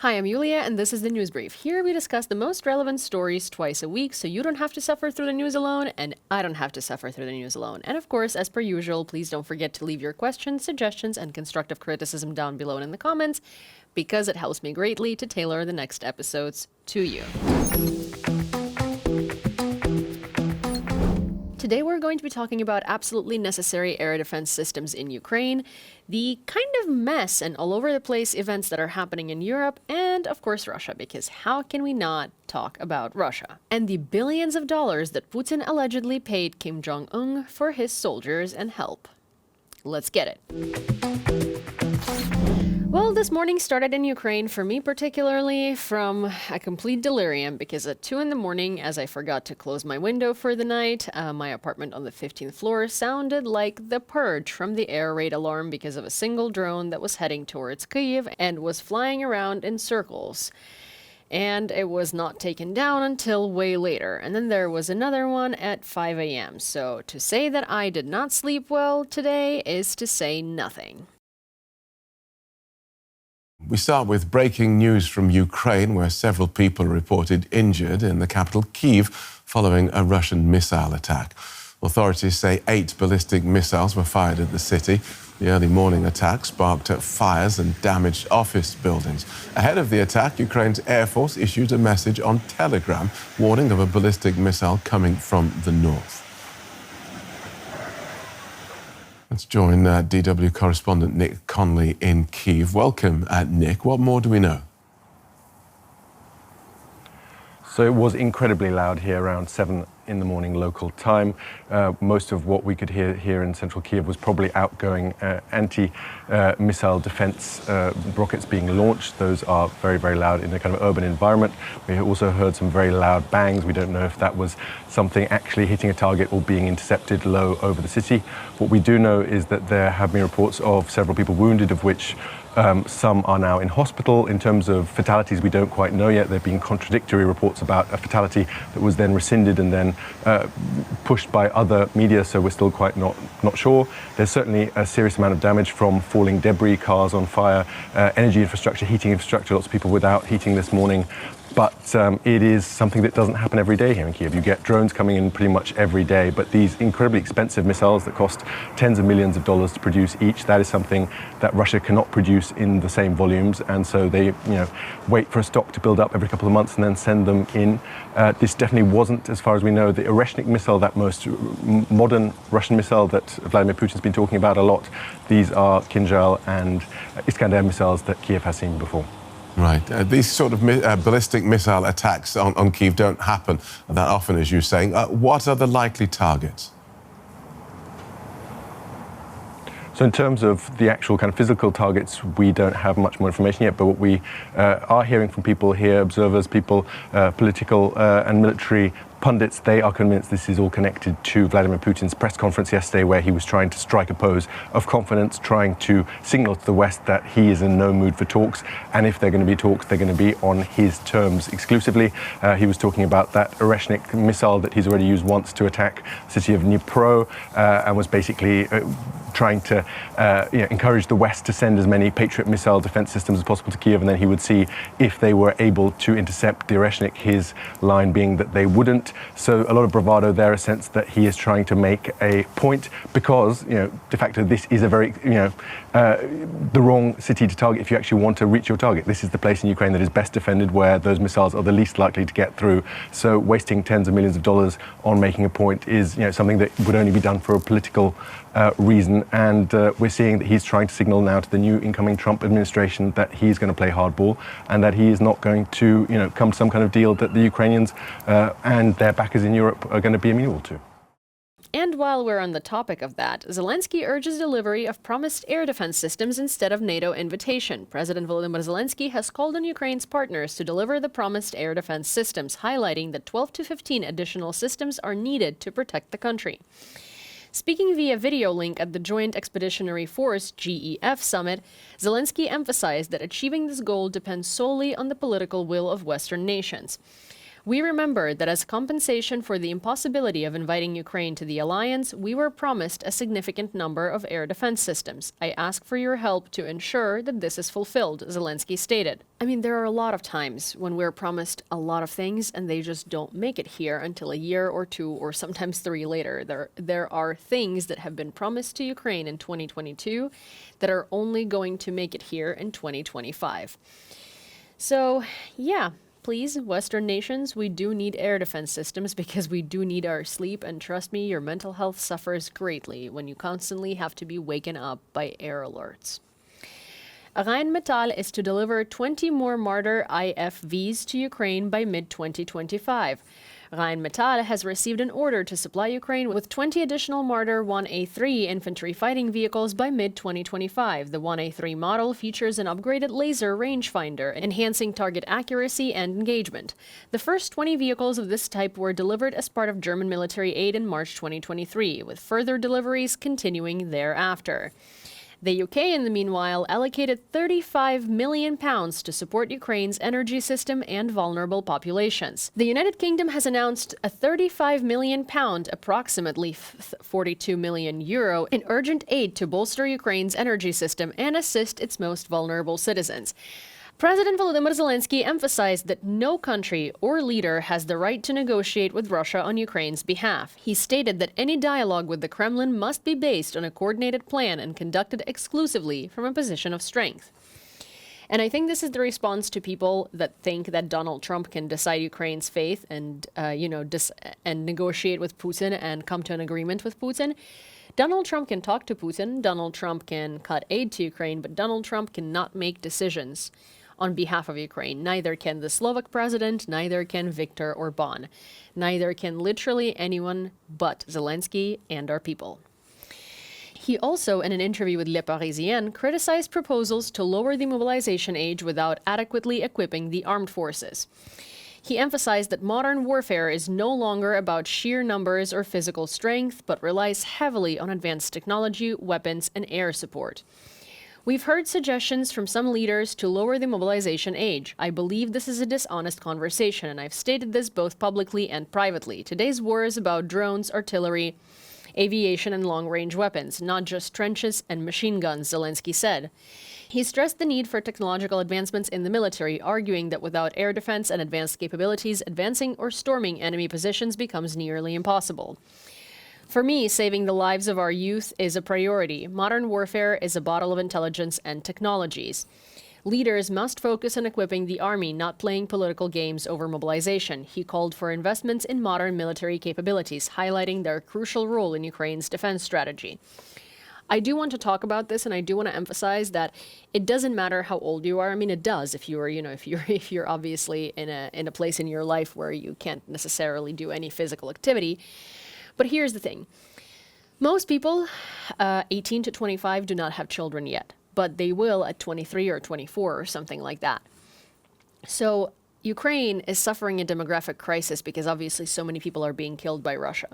Hi, I'm Yulia, and this is the News Brief. Here we discuss the most relevant stories twice a week, so you don't have to suffer through the news alone, and I don't have to suffer through the news alone. And of course, as per usual, please don't forget to leave your questions, suggestions, and constructive criticism down below and in the comments, because it helps me greatly to tailor the next episodes to you. Today we're going to be talking about absolutely necessary air defense systems in Ukraine, the kind of mess and all over the place events that are happening in Europe, and of course Russia, because how can we not talk about Russia? And the billions of dollars that Putin allegedly paid Kim Jong for his soldiers and help. Let's get it. Well, this morning started in Ukraine for me particularly from a complete delirium because at 2 in the morning, as I forgot to close my window for the night, my apartment on the 15th floor sounded like the purge from the air raid alarm because of a single drone that was heading towards Kyiv and was flying around in circles. And it was not taken down until way later. And then there was another one at 5 a.m. So to say that I did not sleep well today is to say nothing. We start with breaking news from Ukraine, where several people are reported injured in the capital, Kyiv, following a Russian missile attack. Authorities say 8 ballistic missiles were fired at the city. The early morning attack sparked fires and damaged office buildings. Ahead of the attack, Ukraine's Air Force issued a message on Telegram warning of a ballistic missile coming from the north. Let's join DW correspondent Nick Conley in Kyiv. Welcome, Nick. What more do we know? So it was incredibly loud here around 7 in the morning local time. Most of what we could hear here in central Kyiv was probably outgoing anti-missile defense rockets being launched. Those are very, very loud in a kind of urban environment. We also heard some very loud bangs. We don't know if that was something actually hitting a target or being intercepted low over the city. What we do know is that there have been reports of several people wounded, of which some are now in hospital. In terms of fatalities, we don't quite know yet. There have been contradictory reports about a fatality that was then rescinded and then pushed by other media, so we're still quite not sure. There's certainly a serious amount of damage from falling debris, cars on fire, energy infrastructure, heating infrastructure, lots of people without heating this morning. But it is something that doesn't happen every day here in Kyiv. You get drones coming in pretty much every day, but these incredibly expensive missiles that cost tens of millions of dollars to produce each, that is something that Russia cannot produce in the same volumes, and so they wait for a stock to build up every couple of months and then send them in. This definitely wasn't, as far as we know, the Oreshnik missile, that most modern Russian missile that Vladimir Putin's been talking about a lot. These are Kinzhal and Iskander missiles that Kyiv has seen before. Right. These sort of ballistic missile attacks on Kyiv don't happen that often, as you're saying. What are the likely targets? So in terms of the actual kind of physical targets, we don't have much more information yet, but what we are hearing from people here, observers, people, political and military pundits, they are convinced this is all connected to Vladimir Putin's press conference yesterday, where he was trying to strike a pose of confidence, trying to signal to the West that he is in no mood for talks, and if they're going to be talks, they're going to be on his terms exclusively. He was talking about that Oreshnik missile that he's already used once to attack the city of Dnipro, and was basically trying to encourage the West to send as many Patriot missile defense systems as possible to Kyiv, and then he would see if they were able to intercept the Oreshnik, his line being that they wouldn't. So a lot of bravado there, a sense that he is trying to make a point because, de facto, this is a very, the wrong city to target if you actually want to reach your target. This is the place in Ukraine that is best defended, where those missiles are the least likely to get through. So wasting tens of millions of dollars on making a point is, something that would only be done for a political reason. And we're seeing that he's trying to signal now to the new incoming Trump administration that he's going to play hardball and that he is not going to, come to some kind of deal that the Ukrainians and their backers in Europe are going to be amenable to. And while we're on the topic of that, Zelensky urges delivery of promised air defense systems instead of NATO invitation. President Volodymyr Zelensky has called on Ukraine's partners to deliver the promised air defense systems, highlighting that 12 to 15 additional systems are needed to protect the country. Speaking via video link at the Joint Expeditionary Force (GEF) summit, Zelensky emphasized that achieving this goal depends solely on the political will of Western nations. We remember that as compensation for the impossibility of inviting Ukraine to the alliance, we were promised a significant number of air defense systems. I ask for your help to ensure that this is fulfilled, Zelensky stated. I mean, there are a lot of times when we're promised a lot of things and they just don't make it here until a year or two or sometimes 3 later. There are things that have been promised to Ukraine in 2022 that are only going to make it here in 2025. So, yeah. Please, Western nations, we do need air defense systems because we do need our sleep, and trust me, your mental health suffers greatly when you constantly have to be waken up by air alerts. Rheinmetall is to deliver 20 more Marder IFVs to Ukraine by mid-2025. Rheinmetall has received an order to supply Ukraine with 20 additional Marder 1A3 infantry fighting vehicles by mid-2025. The 1A3 model features an upgraded laser rangefinder, enhancing target accuracy and engagement. The first 20 vehicles of this type were delivered as part of German military aid in March 2023, with further deliveries continuing thereafter. The UK, in the meanwhile, allocated £35 million to support Ukraine's energy system and vulnerable populations. The United Kingdom has announced a £35 million, approximately €42 million, in urgent aid to bolster Ukraine's energy system and assist its most vulnerable citizens. President Volodymyr Zelensky emphasized that no country or leader has the right to negotiate with Russia on Ukraine's behalf. He stated that any dialogue with the Kremlin must be based on a coordinated plan and conducted exclusively from a position of strength. And I think this is the response to people that think that Donald Trump can decide Ukraine's fate and, and negotiate with Putin and come to an agreement with Putin. Donald Trump can talk to Putin, Donald Trump can cut aid to Ukraine, but Donald Trump cannot make decisions on behalf of Ukraine. Neither can the Slovak president, neither can Viktor Orban. Neither can literally anyone but Zelensky and our people. He also, in an interview with Le Parisien, criticized proposals to lower the mobilization age without adequately equipping the armed forces. He emphasized that modern warfare is no longer about sheer numbers or physical strength, but relies heavily on advanced technology, weapons, and air support. We've heard suggestions from some leaders to lower the mobilization age. I believe this is a dishonest conversation, and I've stated this both publicly and privately. Today's war is about drones, artillery, aviation, and long-range weapons, not just trenches and machine guns, Zelensky said. He stressed the need for technological advancements in the military, arguing that without air defense and advanced capabilities, advancing or storming enemy positions becomes nearly impossible. For me, saving the lives of our youth is a priority. Modern warfare is a battle of intelligence and technologies. Leaders must focus on equipping the army, not playing political games over mobilization. He called for investments in modern military capabilities, highlighting their crucial role in Ukraine's defense strategy. I do want to talk about this, and I do want to emphasize that it doesn't matter how old you are. I mean, it does if you're, if you're obviously in a place in your life where you can't necessarily do any physical activity. But here's the thing. Most people, 18 to 25, do not have children yet, but they will at 23 or 24 or something like that. So Ukraine is suffering a demographic crisis because obviously so many people are being killed by Russia.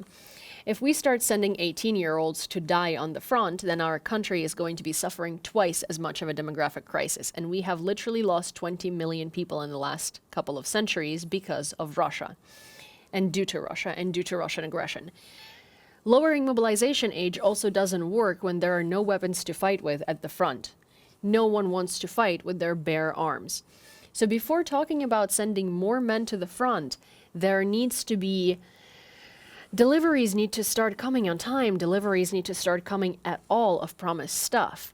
If we start sending 18-year-olds to die on the front, then our country is going to be suffering twice as much of a demographic crisis. And we have literally lost 20 million people in the last couple of centuries because of Russia and due to Russian aggression. Lowering mobilization age also doesn't work when there are no weapons to fight with at the front. No one wants to fight with their bare arms. So before talking about sending more men to the front, there needs to be deliveries need to start coming on time. Deliveries need to start coming at all of promised stuff.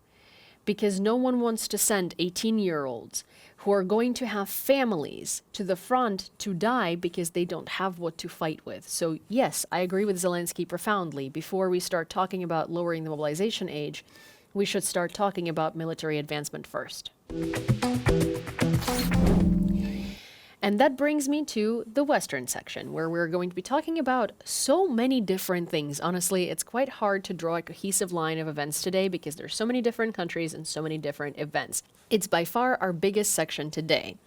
Because no one wants to send 18-year-olds who are going to have families to the front to die because they don't have what to fight with. So yes, I agree with Zelensky profoundly. Before we start talking about lowering the mobilization age, we should start talking about military advancement first. And that brings me to the Western section, where we're going to be talking about so many different things. Honestly, it's quite hard to draw a cohesive line of events today because there's so many different countries and so many different events. It's by far our biggest section today.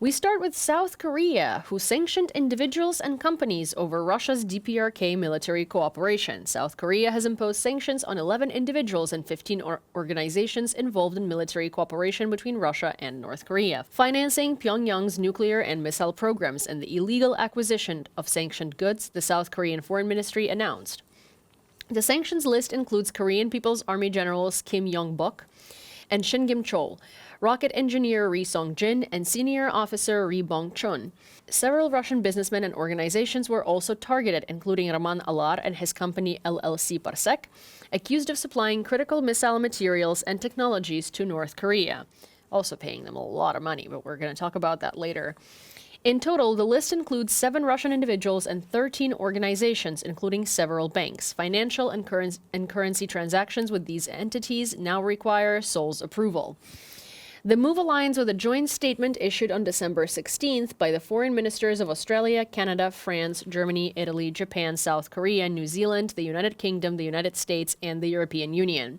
We start with South Korea, who sanctioned individuals and companies over Russia's DPRK military cooperation. South Korea has imposed sanctions on 11 individuals and 15 organizations involved in military cooperation between Russia and North Korea, financing Pyongyang's nuclear and missile programs and the illegal acquisition of sanctioned goods, the South Korean Foreign Ministry announced. The sanctions list includes Korean People's Army generals Kim Yong-bok and Shin Kim-chol, rocket engineer Ri Song-jin, and senior officer Ri Bong-chun. Several Russian businessmen and organizations were also targeted, including Roman Alar and his company LLC Parsek, accused of supplying critical missile materials and technologies to North Korea, also paying them a lot of money, but we're going to talk about that later. In total, the list includes 7 Russian individuals and 13 organizations, including several banks. Financial and currency transactions with these entities now require Seoul's approval. The move aligns with a joint statement issued on December 16th by the foreign ministers of Australia, Canada, France, Germany, Italy, Japan, South Korea, New Zealand, the United Kingdom, the United States, and the European Union.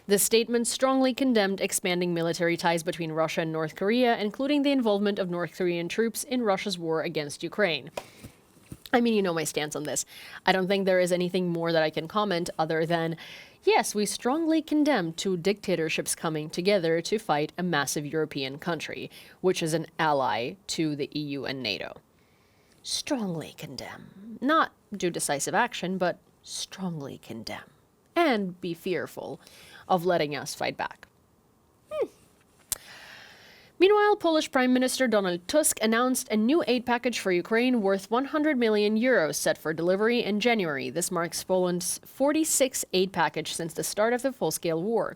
The statement strongly condemned expanding military ties between Russia and North Korea, including the involvement of North Korean troops in Russia's war against Ukraine. I mean, you know my stance on this. I don't think there is anything more that I can comment other than, yes, we strongly condemn 2 dictatorships coming together to fight a massive European country, which is an ally to the EU and NATO. Strongly condemn. Not do decisive action, but strongly condemn. And be fearful of letting us fight back. Meanwhile, Polish Prime Minister Donald Tusk announced a new aid package for Ukraine worth 100 million euros set for delivery in January. This marks Poland's 46th aid package since the start of the full-scale war.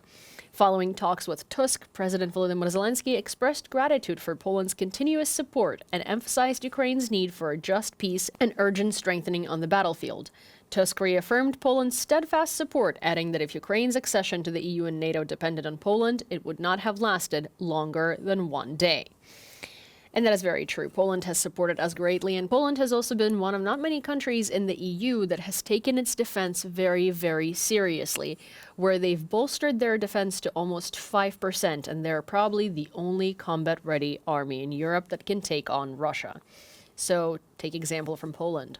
Following talks with Tusk, President Volodymyr Zelensky expressed gratitude for Poland's continuous support and emphasized Ukraine's need for a just peace and urgent strengthening on the battlefield. Tusk reaffirmed Poland's steadfast support, adding that if Ukraine's accession to the EU and NATO depended on Poland, it would not have lasted longer than 1 day. And that is very true. Poland has supported us greatly, and Poland has also been one of not many countries in the EU that has taken its defense very, very seriously, where they've bolstered their defense to almost 5%, and they're probably the only combat-ready army in Europe that can take on Russia. So, take example from Poland.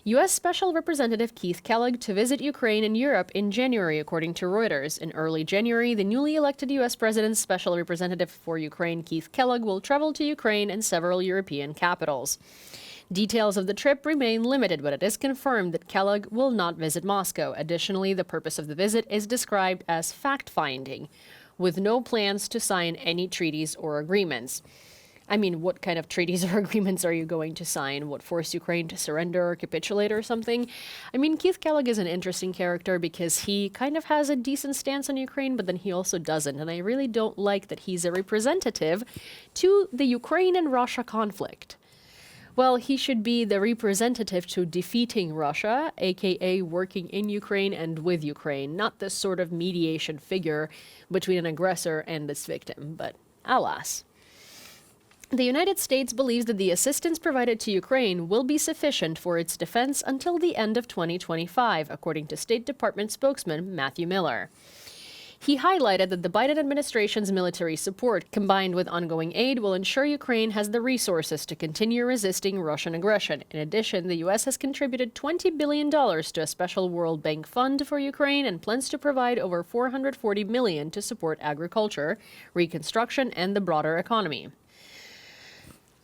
U.S. Special Representative Keith Kellogg to visit Ukraine and Europe in January, according to Reuters. In early January, the newly elected U.S. President's Special Representative for Ukraine, Keith Kellogg, will travel to Ukraine and several European capitals. Details of the trip remain limited, but it is confirmed that Kellogg will not visit Moscow. Additionally, the purpose of the visit is described as fact-finding, with no plans to sign any treaties or agreements. I mean, what kind of treaties or agreements are you going to sign? What, force Ukraine to surrender or capitulate or something? I mean, Keith Kellogg is an interesting character because he kind of has a decent stance on Ukraine, but then he also doesn't. And I really don't like that he's a representative to the Ukraine and Russia conflict. Well, he should be the representative to defeating Russia, aka working in Ukraine and with Ukraine, not this sort of mediation figure between an aggressor and its victim. But alas. The United States believes that the assistance provided to Ukraine will be sufficient for its defense until the end of 2025, according to State Department spokesman Matthew Miller. He highlighted that the Biden administration's military support, combined with ongoing aid, will ensure Ukraine has the resources to continue resisting Russian aggression. In addition, the U.S. has contributed $20 billion to a special World Bank fund for Ukraine and plans to provide over $440 million to support agriculture, reconstruction, and the broader economy.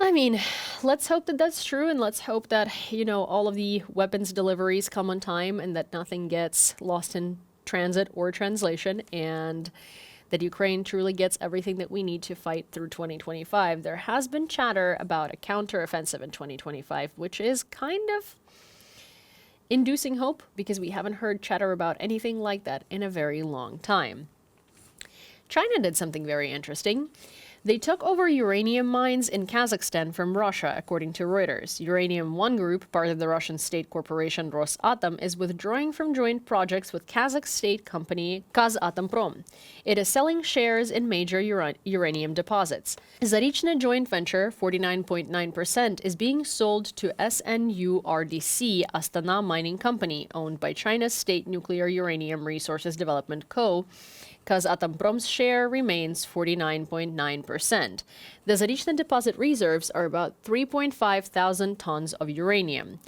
I mean, let's hope that that's true, and let's hope that, all of the weapons deliveries come on time and that nothing gets lost in transit or translation, and that Ukraine truly gets everything that we need to fight through 2025. There has been chatter about a counteroffensive in 2025, which is kind of inducing hope because we haven't heard chatter about anything like that in a very long time. China did something very interesting. They took over uranium mines in Kazakhstan from Russia, according to Reuters. Uranium One Group, part of the Russian state corporation Rosatom, is withdrawing from joint projects with Kazakh state company Kazatomprom. It is selling shares in major uranium deposits. Zarychna joint venture, 49.9%, is being sold to SNURDC, Astana Mining Company, owned by China's State Nuclear Uranium Resources Development Co., Kazatomprom's share remains 49.9%. The Zarychny deposit reserves are about 3.5 thousand tons of uranium.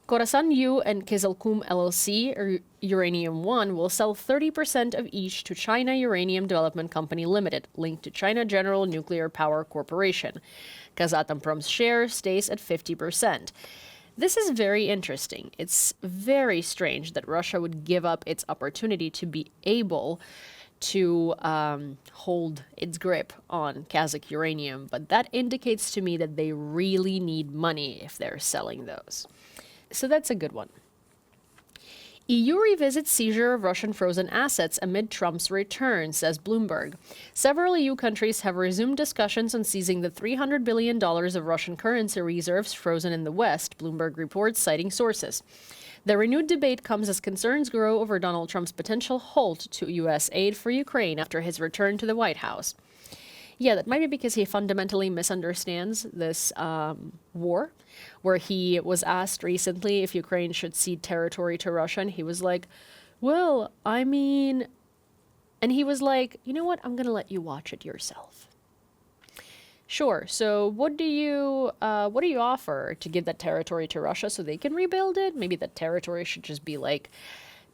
Khorasan U and Kizilkum LLC, or Uranium One, will sell 30% of each to China Uranium Development Company Limited, linked to China General Nuclear Power Corporation. Kazatomprom's share stays at 50%. This is very interesting. It's very strange that Russia would give up its opportunity to be able to hold its grip on Kazakh uranium, but that indicates to me that they really need money if they're selling those. So that's a good one. EU revisits seizure of Russian frozen assets amid Trump's return, says Bloomberg. Several EU countries have resumed discussions on seizing the $300 billion of Russian currency reserves frozen in the West, Bloomberg reports, citing sources. The renewed debate comes as concerns grow over Donald Trump's potential halt to U.S. aid for Ukraine after his return to the White House. Yeah, that might be because he fundamentally misunderstands this war, where he was asked recently if Ukraine should cede territory to Russia, and he was like, well, I mean, and he was like, you know what, I'm going to let you watch it yourself. Sure, so what do you offer to give that territory to Russia so they can rebuild it? Maybe that territory should just be like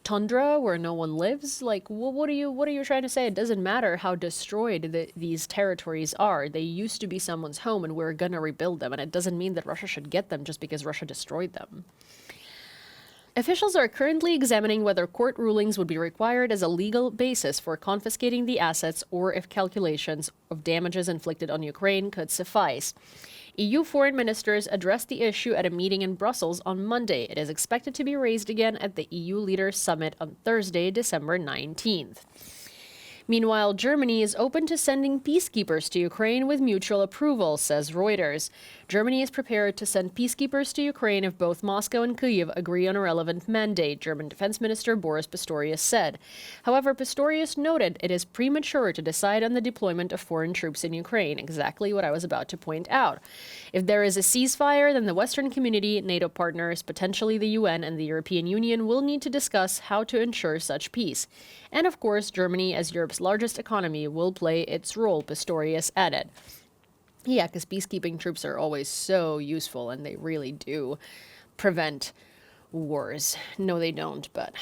tundra where no one lives. Like, what are you trying to say? It doesn't matter how destroyed these territories are. They used to be someone's home, and we're gonna rebuild them. And it doesn't mean that Russia should get them just because Russia destroyed them. Officials are currently examining whether court rulings would be required as a legal basis for confiscating the assets, or if calculations of damages inflicted on Ukraine could suffice. EU foreign ministers addressed the issue at a meeting in Brussels on Monday. It is expected to be raised again at the EU Leaders Summit on Thursday, December 19th. Meanwhile, Germany is open to sending peacekeepers to Ukraine with mutual approval, says Reuters. Germany is prepared to send peacekeepers to Ukraine if both Moscow and Kyiv agree on a relevant mandate, German Defense Minister Boris Pistorius said. However, Pistorius noted it is premature to decide on the deployment of foreign troops in Ukraine, exactly what I was about to point out. If there is a ceasefire, then the Western community, NATO partners, potentially the UN and the European Union will need to discuss how to ensure such peace. And of course, Germany, as Europe's largest economy, will play its role, Pistorius added. Yeah, because peacekeeping troops are always so useful, and they really do prevent wars. No, they don't, but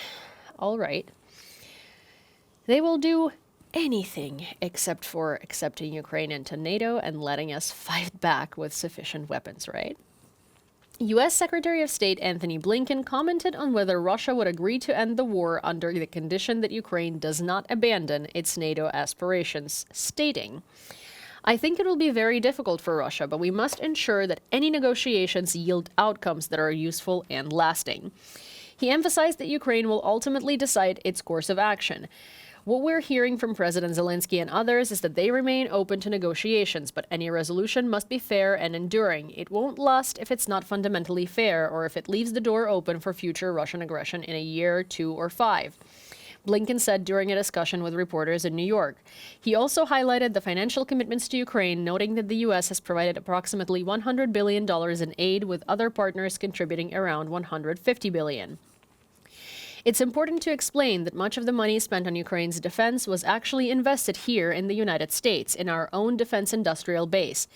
all right. They will do anything except for accepting Ukraine into NATO and letting us fight back with sufficient weapons, right? U.S. Secretary of State Anthony Blinken commented on whether Russia would agree to end the war under the condition that Ukraine does not abandon its NATO aspirations, stating, I think it will be very difficult for Russia, but we must ensure that any negotiations yield outcomes that are useful and lasting. He emphasized that Ukraine will ultimately decide its course of action. What we're hearing from President Zelensky and others is that they remain open to negotiations, but any resolution must be fair and enduring. It won't last if it's not fundamentally fair, or if it leaves the door open for future Russian aggression in a year, 2, or 5. Blinken said during a discussion with reporters in New York. He also highlighted the financial commitments to Ukraine, noting that the U.S. has provided approximately $100 billion in aid, with other partners contributing around $150 billion. It's important to explain that much of the money spent on Ukraine's defense was actually invested here in the United States, in our own defense industrial base,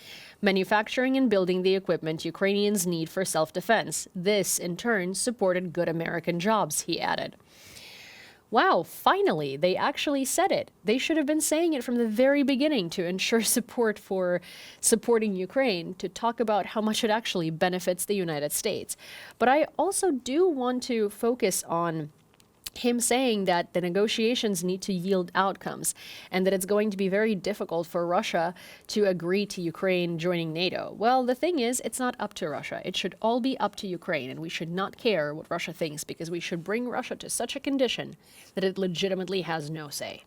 manufacturing and building the equipment Ukrainians need for self-defense. This, in turn, supported good American jobs, he added. Wow, finally, they actually said it. They should have been saying it from the very beginning to ensure support for supporting Ukraine, to talk about how much it actually benefits the United States. But I also do want to focus on him saying that the negotiations need to yield outcomes, and that it's going to be very difficult for Russia to agree to Ukraine joining NATO. Well, the thing is, it's not up to Russia. It should all be up to Ukraine, and we should not care what Russia thinks, because we should bring Russia to such a condition that it legitimately has no say.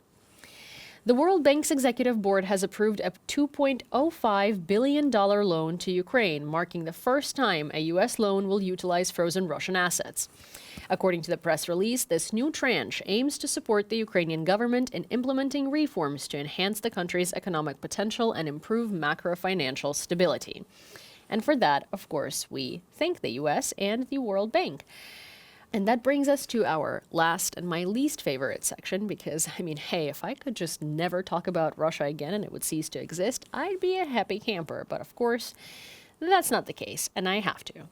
The World Bank's executive board has approved a $2.05 billion loan to Ukraine, marking the first time a U.S. loan will utilize frozen Russian assets. According to the press release, this new tranche aims to support the Ukrainian government in implementing reforms to enhance the country's economic potential and improve macro-financial stability. And for that, of course, we thank the U.S. and the World Bank. And that brings us to our last and my least favorite section, because, I mean, hey, if I could just never talk about Russia again and it would cease to exist, I'd be a happy camper. But of course, that's not the case, and I have to.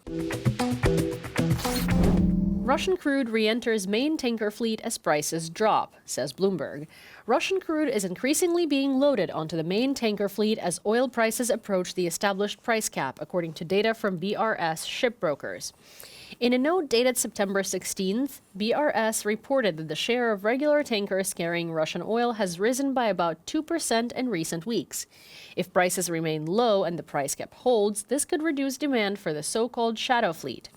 Russian crude re-enters main tanker fleet as prices drop, says Bloomberg. Russian crude is increasingly being loaded onto the main tanker fleet as oil prices approach the established price cap, according to data from BRS shipbrokers. In a note dated September 16th, BRS reported that the share of regular tankers carrying Russian oil has risen by about 2% in recent weeks. If prices remain low and the price cap holds, this could reduce demand for the so-called shadow fleet.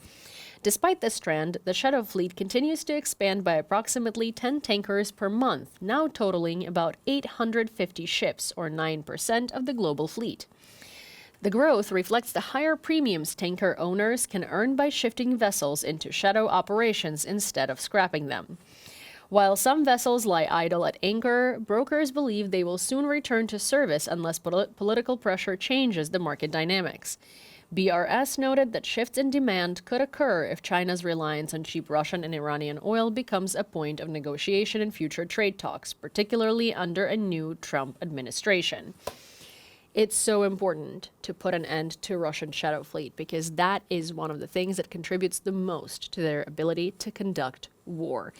Despite this trend, the shadow fleet continues to expand by approximately 10 tankers per month, now totaling about 850 ships, or 9% of the global fleet. The growth reflects the higher premiums tanker owners can earn by shifting vessels into shadow operations instead of scrapping them. While some vessels lie idle at anchor, brokers believe they will soon return to service unless political pressure changes the market dynamics. BRS noted that shifts in demand could occur if China's reliance on cheap Russian and Iranian oil becomes a point of negotiation in future trade talks, particularly under a new Trump administration. It's so important to put an end to Russian shadow fleet because that is one of the things that contributes the most to their ability to conduct war.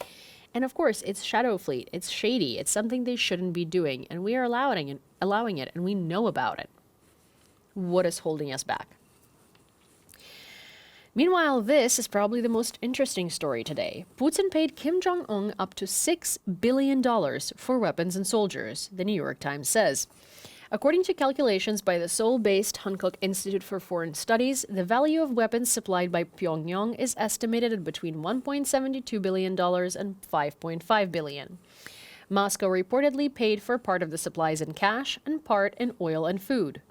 And of course, it's shadow fleet. It's shady. It's something they shouldn't be doing, and we are allowing it, and we know about it. What is holding us back? Meanwhile, this is probably the most interesting story today. Putin paid Kim Jong-un up to $6 billion for weapons and soldiers, the New York Times says. According to calculations by the Seoul-based Hankook Institute for Foreign Studies, the value of weapons supplied by Pyongyang is estimated at between $1.72 billion and $5.5 billion. Moscow reportedly paid for part of the supplies in cash and part in oil and food.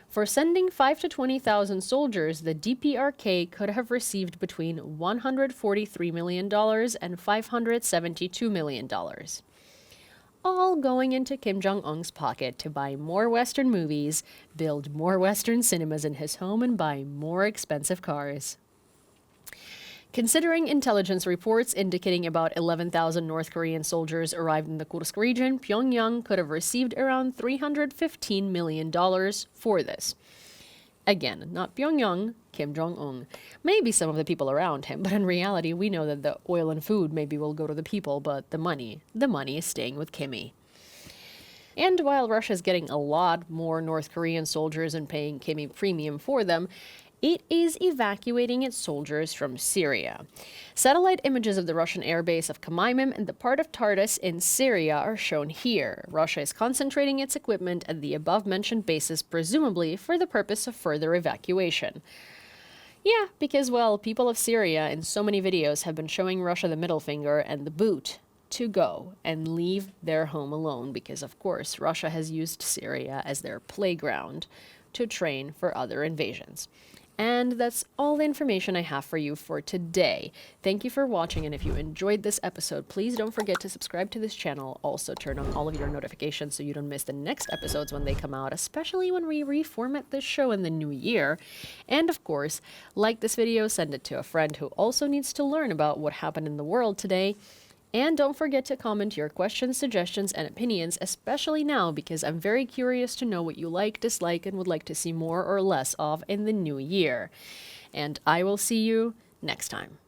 For sending 5,000 to 20,000 soldiers, the DPRK could have received between $143 million and $572 million. All going into Kim Jong-un's pocket to buy more Western movies, build more Western cinemas in his home, and buy more expensive cars. Considering intelligence reports indicating about 11,000 North Korean soldiers arrived in the Kursk region, Pyongyang could have received around $315 million for this. Again, not Pyongyang, Kim Jong-un. Maybe some of the people around him, but in reality, we know that the oil and food maybe will go to the people, but the money is staying with Kimmy. And while Russia's getting a lot more North Korean soldiers and paying Kimmy premium for them, it is evacuating its soldiers from Syria. Satellite images of the Russian airbase of Khmeimim and the part of Tartus in Syria are shown here. Russia is concentrating its equipment at the above-mentioned bases, presumably for the purpose of further evacuation. Yeah, because, well, people of Syria in so many videos have been showing Russia the middle finger and the boot to go and leave their home alone because, of course, Russia has used Syria as their playground to train for other invasions. And that's all the information I have for you for today. Thank you for watching, and if you enjoyed this episode, please don't forget to subscribe to this channel. Also, turn on all of your notifications so you don't miss the next episodes when they come out, especially when we reformat this show in the new year. And of course, like this video, send it to a friend who also needs to learn about what happened in the world today. And don't forget to comment your questions, suggestions, and opinions, especially now, because I'm very curious to know what you like, dislike, and would like to see more or less of in the new year. And I will see you next time.